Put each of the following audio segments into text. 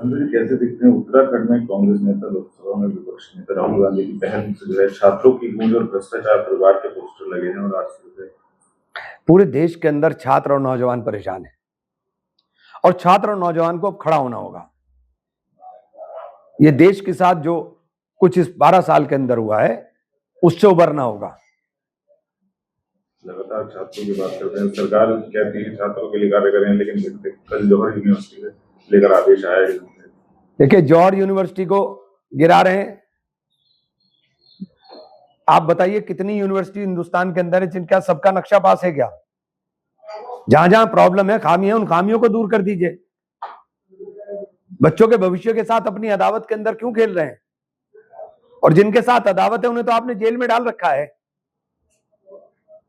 कैसे दिखते हैं उत्तराखंड में कांग्रेस नेता, लोकसभा में विपक्ष नेता राहुल गांधी की पहल से जो है छात्रों की गूंज और भ्रष्टाचार परिवार के पोस्टर लगे हैं और आज से पूरे देश के अंदर छात्र और नौजवान परेशान है और छात्र और नौजवान को अब खड़ा होना होगा। ये देश के साथ जो कुछ इस 12 साल के अंदर हुआ है उससे उबरना होगा। लगातार छात्रों की बात करते हैं, सरकार कहती है छात्रों के लिए कार्य करें, लेकिन कल जौहर यूनिवर्सिटी से लेकर आदेश आया है। देखिए, जौहर यूनिवर्सिटी को गिरा रहे हैं। आप बताइए कितनी यूनिवर्सिटी हिंदुस्तान के अंदर है जिनका सबका नक्शा पास है क्या? जहां जहां प्रॉब्लम है, खामी है, उन खामियों को दूर कर दीजिए। बच्चों के भविष्य के साथ अपनी अदावत के अंदर क्यों खेल रहे हैं? और जिनके साथ अदावत है उन्हें तो आपने जेल में डाल रखा है।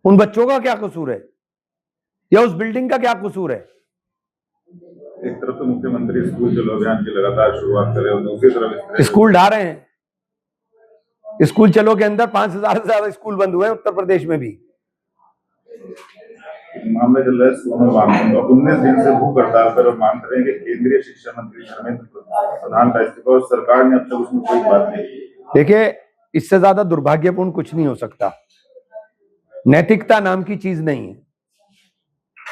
उन बच्चों का क्या कसूर है या उस बिल्डिंग का क्या कसूर है? एक तरफ तो मुख्यमंत्री स्कूल चलो अभियान की लगातार शुरुआत कर रहे हैं, दूसरी तरफ स्कूल ढा रहे हैं। स्कूल चलो के अंदर 5,000 से ज्यादा स्कूल बंद हुए उत्तर प्रदेश में भी। मामला चल रहा है सोनू वांगचुक 19 दिन से भूख हड़ताल पर और मांग रहे हैं कि केंद्रीय शिक्षा मंत्री धर्मेंद्र प्रधान का इस्तीफा, और सरकार ने अब तक उसमें कोई बात नहीं की। देखिए, इससे ज्यादा दुर्भाग्यपूर्ण कुछ नहीं हो सकता। नैतिकता नाम की चीज नहीं है,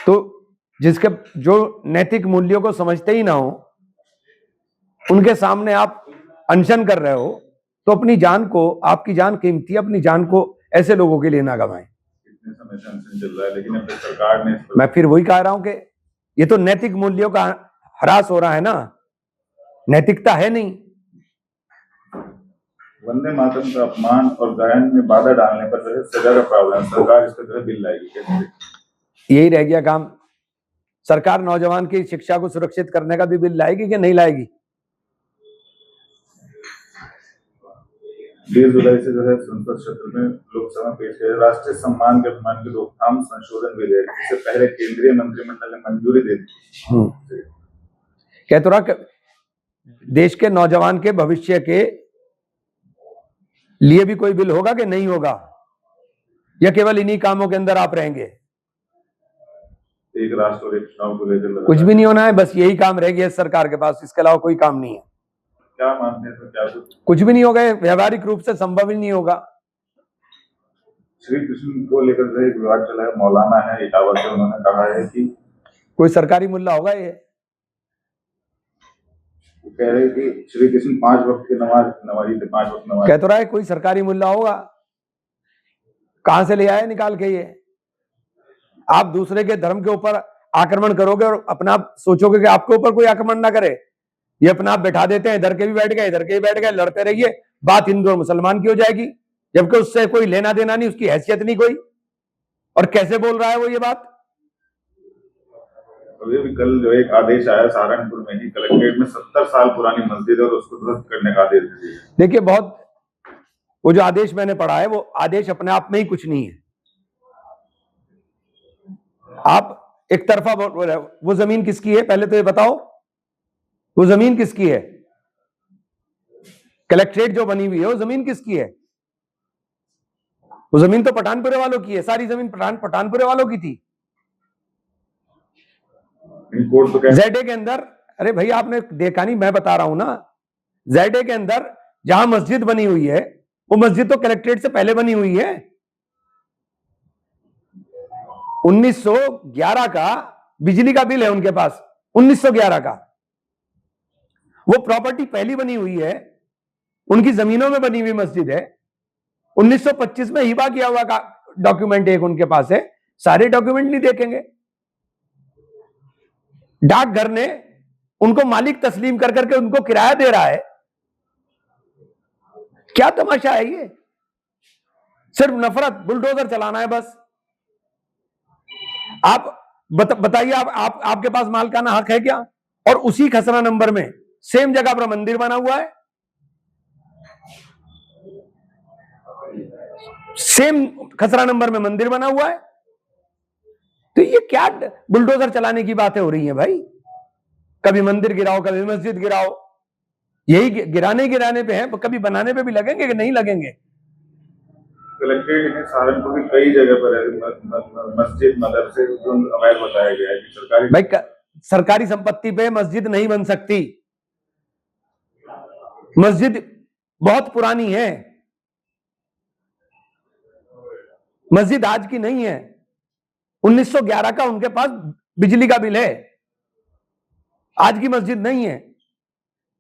तो जिसके जो नैतिक मूल्यों को समझते ही ना हो उनके सामने आप अनशन कर रहे हो, तो अपनी जान को, आपकी जान कीमती है, अपनी जान को ऐसे लोगों के लिए ना गवाएं। इतने समय से अनशन चल रहा है, लेकिन अब तक सरकार ने मैं फिर वही कह रहा हूं कि ये तो नैतिक मूल्यों का ह्रास हो रहा है ना, नैतिकता है नहीं। वंदे मातरम का अपमान और गायन में बाधा डालने पर जो है सजा का प्रावधान, सरकार इस पर बिल लाएगी कैसे? यही रह गया काम। सरकार नौजवान की शिक्षा को सुरक्षित करने का भी बिल लाएगी कि नहीं लाएगी? 20 जुलाई से जो है संसद सत्र में लोकसभा पेश किया राष्ट्रीय सम्मान के अपमान की रोकथाम संशोधन विधेयक, जिसे पहले केंद्रीय मंत्रिमंडल ने मंजूरी दे दी। कह तो रहा देश के नौजवान के भविष्य के लिए भी कोई बिल होगा कि नहीं होगा, या केवल इन्हीं कामों के अंदर आप रहेंगे? एक राष्ट्र और एक चुनाव को लेकर कुछ भी नहीं होना है, बस यही काम रह गया सरकार के पास, इसके अलावा कोई काम नहीं है। क्या मानते हैं? तो क्या कुछ भी नहीं होगा, व्यवहारिक रूप से संभव ही नहीं होगा। श्री कृष्ण को लेकर जो एक विवाद चला है, मौलाना है इटावा से, उन्होंने कहा है कि कोई सरकारी मुल्ला होगा ये? वो कह रहे कि श्री कृष्ण 5 वक्त की नमाजी थे, 5 वक्त नमाज। कह तो रहा है कोई सरकारी मुल्ला होगा, कहां से ले आए निकाल के ये? आप दूसरे के धर्म के ऊपर आक्रमण करोगे और अपना सोचोगे कि आपके ऊपर कोई आक्रमण ना करे। ये अपना आप बैठा देते हैं, इधर के भी बैठ गए, इधर के भी बैठ गए, लड़ते रहिए, बात हिंदू और मुसलमान की हो जाएगी, जबकि उससे कोई लेना देना नहीं, उसकी हैसियत नहीं कोई। और कैसे बोल रहा है वो ये बात? अभी कल जो एक आदेश आया सहारनपुर में ही, कलेक्ट्रेट में 70 साल पुरानी मस्जिद है और उसको ध्वस्त करने का आदेश दिया। देखिए, बहुत वो जो आदेश मैंने पढ़ा है वो आदेश अपने आप में ही कुछ नहीं है। आप एक तरफा बोल रहे हो। वो जमीन किसकी है पहले तो ये बताओ? वो जमीन किसकी है? कलेक्ट्रेट जो बनी हुई है वो जमीन किसकी है? वो जमीन तो पठानपुरे वालों की है, सारी जमीन पठानपुरे वालों की थी। जेडे के अंदर, अरे भाई आपने देखा नहीं, मैं बता रहा हूं ना, जेडे के अंदर जहां मस्जिद बनी हुई है वो मस्जिद तो कलेक्ट्रेट से पहले बनी हुई है। 1911 का बिजली का बिल है उनके पास, 1911 का। वो प्रॉपर्टी पहली बनी हुई है, उनकी जमीनों में बनी हुई मस्जिद है। 1925 में हिबा किया हुआ का डॉक्यूमेंट एक उनके पास है, सारे डॉक्यूमेंट नहीं देखेंगे। डाकघर ने उनको मालिक तस्लीम कर करके उनको किराया दे रहा है। क्या तमाशा है ये? सिर्फ नफरत, बुलडोजर चलाना है बस। आप बताइए, आपके पास मालिकाना हक है क्या? और उसी खसरा नंबर में सेम जगह पर मंदिर बना हुआ है, सेम खसरा नंबर में मंदिर बना हुआ है। तो ये क्या बुलडोजर चलाने की बातें हो रही हैं भाई? कभी मंदिर गिराओ, कभी मस्जिद गिराओ, यही गिराने पे है, कभी बनाने पे भी लगेंगे कि नहीं लगेंगे? कलेक्ट्रेट सहारनपुर की कई जगह पर मस्जिद मदरसे अवैध बताया गया है कि सरकारी भाई सरकारी संपत्ति पे मस्जिद नहीं बन सकती। मस्जिद बहुत पुरानी है, मस्जिद आज की नहीं है। 1911 का उनके पास बिजली का बिल है, आज की मस्जिद नहीं है।